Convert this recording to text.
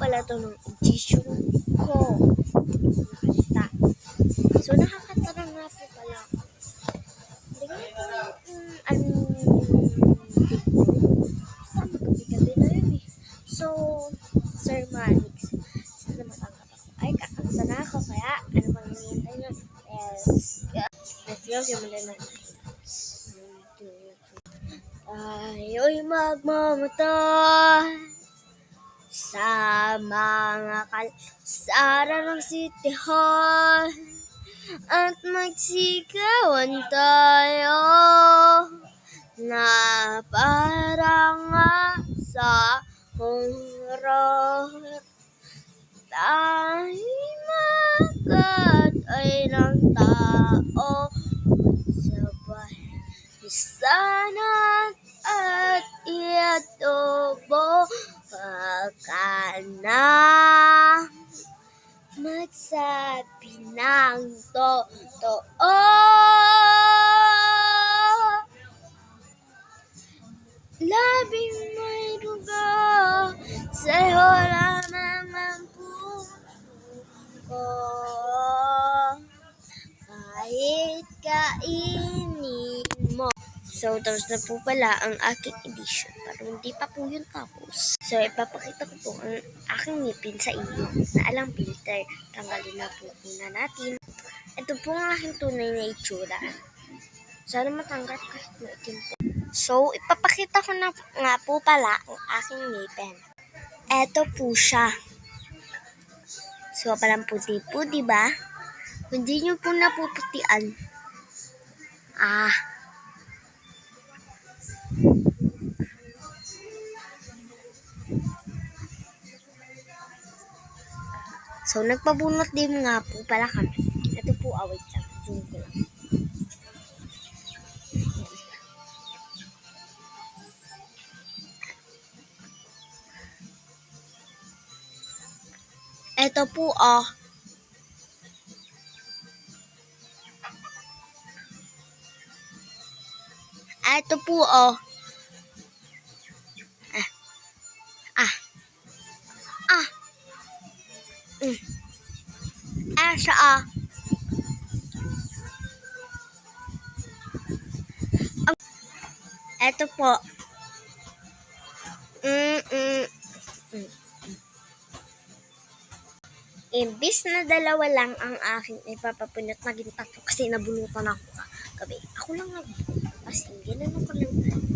pala to ng edition ko. Nakita. So, nakakatawa nga po pala. Hindi ko na po basta magkabi-gabi na yun eh. So, Sir Manix, sana matanggap ako. Ay, kakanta na ako. Kaya, ano bang hinihintay nyo? Let's go. Simulan na. Tayo'y magmamotor sa mga kalsada ng City Hall at magsigawan tayo na parang sa horror. Tayo'y magkatay ng tao sabay sana at iadobo baka na magsabi ng totoo. Labing may dugo sa'yo lamang ang puso ko. Kahit kainin mo. So, tapos na po pala ang aking edition. Pero hindi pa po yun tapos. So, ipapakita ko po ang aking ngipin sa inyo na alang filter. Tanggalin na po muna natin. Ito po ang aking tunay na itsura. Sana matanggal kahit maitim po. So, ipapakita ko na nga po pala ang aking ngipin. Ito po siya. So, parang puti po, diba? Hindi nyo po napuputian. So, nagpabunot din nga po pala kami. Ito po, wait lang. Zoom ko lang. Ito po, Ito po, siya, Ito po. Imbis na dalawa lang ang aking ipapapunot, naging tatlo kasi nabunutan ako gabi. Ako lang nagbunot. As in, ginanong ko lang.